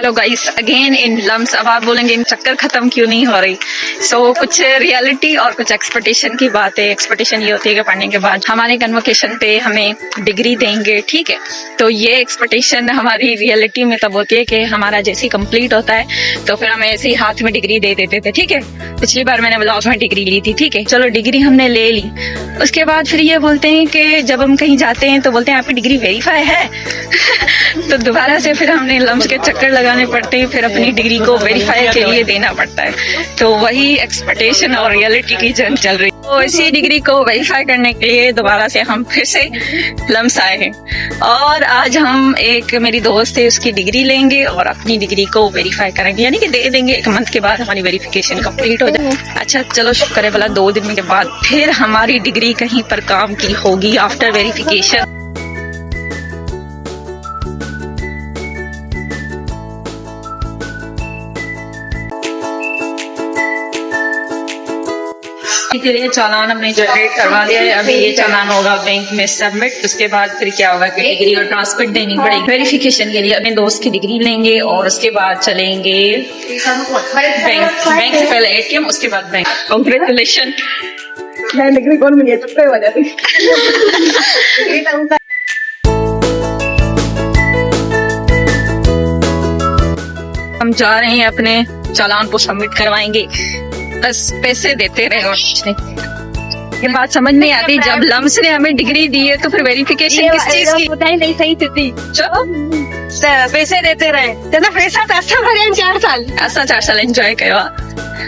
तो guys again in lumps, अब आप बोलेंगे इन चक्कर खत्म क्यों नहीं हो रही। कुछ रियलिटी और कुछ एक्सपेक्टेशन की बात है। एक्सपेक्टेशन ये होती है कि पढ़ने के बाद हमारे कन्वोकेशन पे हमें डिग्री देंगे, ठीक है। तो ये एक्सपेक्टेशन हमारी रियलिटी में तब होती है कि हमारा जैसे ही कंप्लीट होता है तो फिर हमें ऐसे ही हाथ में डिग्री दे देते थे, ठीक है। पिछली बार मैंने ब्लॉग में डिग्री ली थी, ठीक है। चलो डिग्री हमने ले ली, उसके बाद फिर ये बोलते हैं कि जब हम कहीं जाते हैं तो बोलते हैं आपकी डिग्री वेरीफाई है तो दोबारा से फिर हमने लम्स के चक्कर लगाने पड़ते हैं, फिर अपनी डिग्री को वेरीफाई के लिए देना पड़ता है। तो वही एक्सपेक्टेशन और रियलिटी की जंग चल रही है। तो इसी डिग्री को वेरीफाई करने के लिए दोबारा से हम फिर से लम्स आए हैं और आज हम एक मेरी दोस्त है उसकी डिग्री लेंगे और अपनी डिग्री को वेरीफाई करेंगे, यानी कि दे देंगे। 1 मंथ के बाद हमारी वेरिफिकेशन कंप्लीट हो जाए। अच्छा चलो शुक्र है भला 2 दिन के बाद फिर हमारी डिग्री कहीं पर काम की होगी आफ्टर वेरिफिकेशन। के लिए चालान हमने जनरेट करवा दिया है। अभी ये चालान होगा बैंक में सबमिट, उसके बाद फिर क्या होगा कि डिग्री और ट्रांसक्रिप्ट देनी पड़ेगी वेरिफिकेशन के लिए। अपने दोस्त की डिग्री लेंगे और उसके बाद चलेंगे बैंक से पहले ATM, उसके बाद बैंक। कांग्रेचुलेशन। मैं डिग्री कौन मिली चुप्पे हो जाती। हम जा रहे हैं अपने चालान को सबमिट करवाएंगे, बस पैसे देते रहे और कुछ नहीं। ये बात समझ नहीं आती, जब लम्स ने हमें डिग्री दी है तो फिर वेरिफिकेशन किस चीज की पता ही नहीं सही थी। चलो पैसे देते रहे तो पैसा पैसा भरे 4 साल ऐसा 4 साल एंजॉय करवा।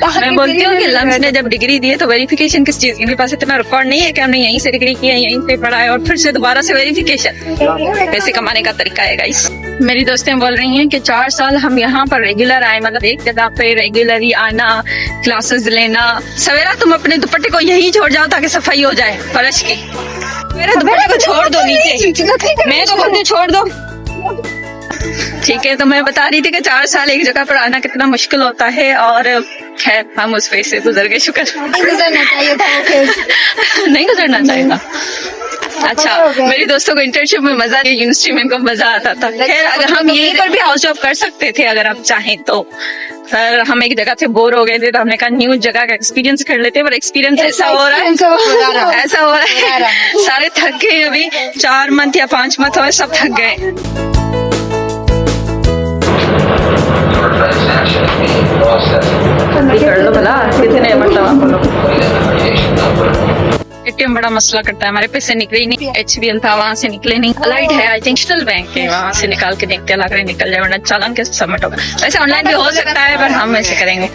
मैं बोलती हूँ कि लम्स ने जब डिग्री दी है तो वेरिफिकेशन किस चीज की। मेरे पास इतना रिकॉर्ड नहीं है कि हमने यहीं से डिग्री की है, यहीं से पढ़ा है और फिर से दोबारा से वेरिफिकेशन। पैसे कमाने का तरीका है गाइस। मेरी दोस्तें बोल रही हैं कि 4 साल हम यहाँ पर रेगुलर आए, मतलब एक जगह पे रेगुलर ही आना, क्लासेस लेना। सवेरा तुम अपने दुपट्टे को यहीं छोड़ जाओ ताकि सफाई हो जाए फर्श की। मेरे दुपट्टे को छोड़ दो नीचे, मैं तो खुद छोड़ दो, ठीक है। तो मैं बता रही थी कि 4 साल एक जगह पर आना कितना मुश्किल होता है और खैर हम उस फेज से गुजर गए, शुक्र। नहीं गुजरना चाहिए था। नहीं गुजरना चाहिए। अच्छा मेरी दोस्तों को इंटर्नशिप में मजा नहीं, यूनिवर्सिटी में इनको मजा आता था। खैर अगर हम यहीं पर भी हाउस जॉब कर सकते थे अगर आप चाहें तो, पर हम एक जगह से बोर हो गए थे तो हमने कहा न्यू जगह का एक्सपीरियंस कर लेते। पर एक्सपीरियंस ऐसा हो रहा है सारे थक गए। अभी 4 मंथ या 5 मंथ हुए, सब थक गए। कर लो भला कितने मतलब ATM बड़ा मसला करता है, हमारे पैसे निकले ही नहीं। HBL था वहाँ से निकले नहीं। अलाइड है आई थिंक नेशनल बैंक है, वहाँ से निकाल के देखते लग रहे निकल जाए, वरना चालान कैसे सबमिट होगा। वैसे ऑनलाइन भी हो सकता है पर हम ऐसे करेंगे।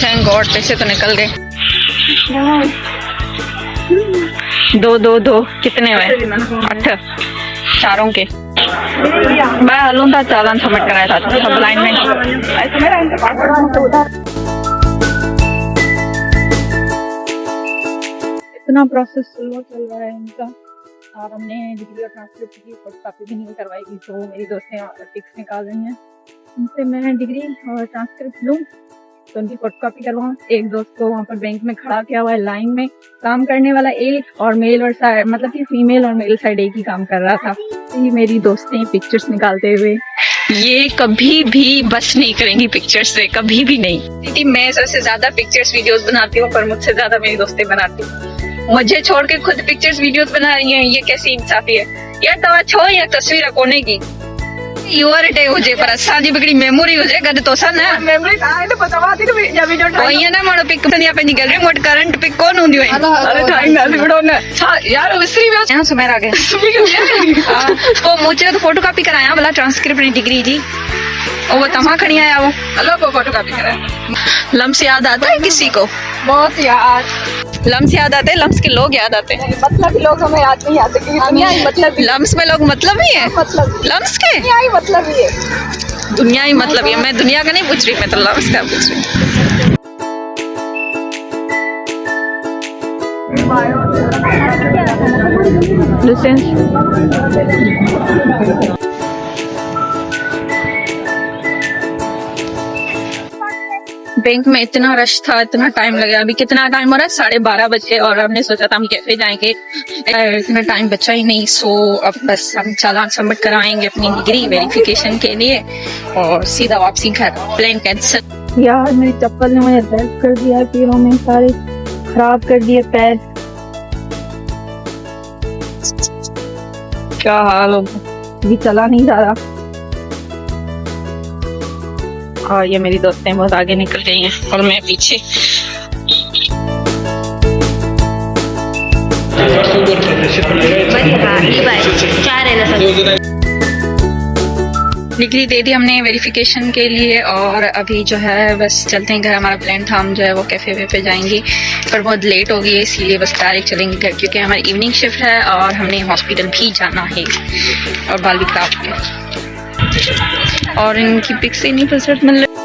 थैंक गॉड पैसे तो निकल गए। 2 कितने हुए? 8 चारों के। मैं हलूं था चालान सबमिट कराया था सब लाइन में। इतना प्रोसेस स्लो चल रहा है इनका और हमने डिग्री और ट्रांसक्रिप्ट की फोटोकॉपी भी नहीं करवाई थी। तो मेरी दोस्तें टिक्स निकाल रही हैं उनसे मैं डिग्री और ट्रांसक्रिप्ट लूँ तो उनकी फोटोकॉपी करवाऊँ। एक दोस्त को वहाँ पर बैंक में खड़ा किया हुआ है लाइन में, काम करने वाला एक और मेल और साइड मतलब कि फीमेल और मेल साइड एक ही काम कर रहा था। ये मेरी दोस्तें पिक्चर्स निकालते हुए, ये कभी भी बस नहीं करेंगी पिक्चर्स से, कभी भी नहीं। दीदी मैं सबसे ज्यादा पिक्चर्स वीडियोस बनाती हूँ पर मुझसे ज्यादा मेरी दोस्तें बनाती हूँ। मुझे छोड़ के खुद पिक्चर्स वीडियोस बना रही हैं, ये कैसी इंसाफी है यार। तवा छो या तस्वीर कोने की यूआरटे हो जे पर असांजी बिगड़ी मेमोरी हो जे गड तो सा ना मेमोरी काहे तो पता थी कि जब वीडियो ठाई कोई ना मारो पिक तनी अपनी गैलरी मोड करंट पिक कोन हुंदी होई। अरे ठाई ना वीडियो ना यार विसरी में यहां से मेरा गया। हां तो मुझे तो फोटोकॉपी कराया भला ट्रांसक्रिप्ट डिग्री जी, वो तमा खड़ी आया वो हेलो को फोटोकॉपी कराया। लम्स याद आता है किसी को? बहुत यार लम्स याद आते हैं, लम्स के लोग याद आते हैं। मतलब लोग हमें याद नहीं आते क्योंकि दुनिया ही मतलब लम्स में लोग मतलब ही है, मतलब लम्स के दुनिया ही मतलब ही है। दुनिया ही मतलब है। मैं दुनिया का नहीं पूछ रही, मैं तो लम्स का पूछ रही बैंक में इतना रश था, इतना टाइम लगा। अभी कितना टाइम हो रहा है? 12:30 बजे, और हमने सोचा था हम कैफे जाएंगे, इतना टाइम बचा ही नहीं। सो अब बस हम चालान सबमिट कराएंगे अपनी डिग्री वेरिफिकेशन के लिए और सीधा वापसी घर। Plan cancel. यार मेरी चप्पल ने मुझे दर्द कर दिया है, पैरों में सारे खराब कर दिए पैर। क्या हाल हो, भी चला नहीं जा रहा। और ये मेरी दोस्तें बहुत आगे निकल गई हैं और मैं पीछे। डिग्री दे दी हमने वेरिफिकेशन के लिए और अभी जो है बस चलते हैं घर। हमारा प्लान था हम जो है वो कैफे वेफे जाएंगे, पर बहुत लेट हो गई है, इसीलिए बस डायरेक्ट चलेंगे घर, क्योंकि हमारी इवनिंग शिफ्ट है और हमने हॉस्पिटल भी जाना है और बाल भी खराब हो गए और इनकी पिक्स ही नहीं मिल रही।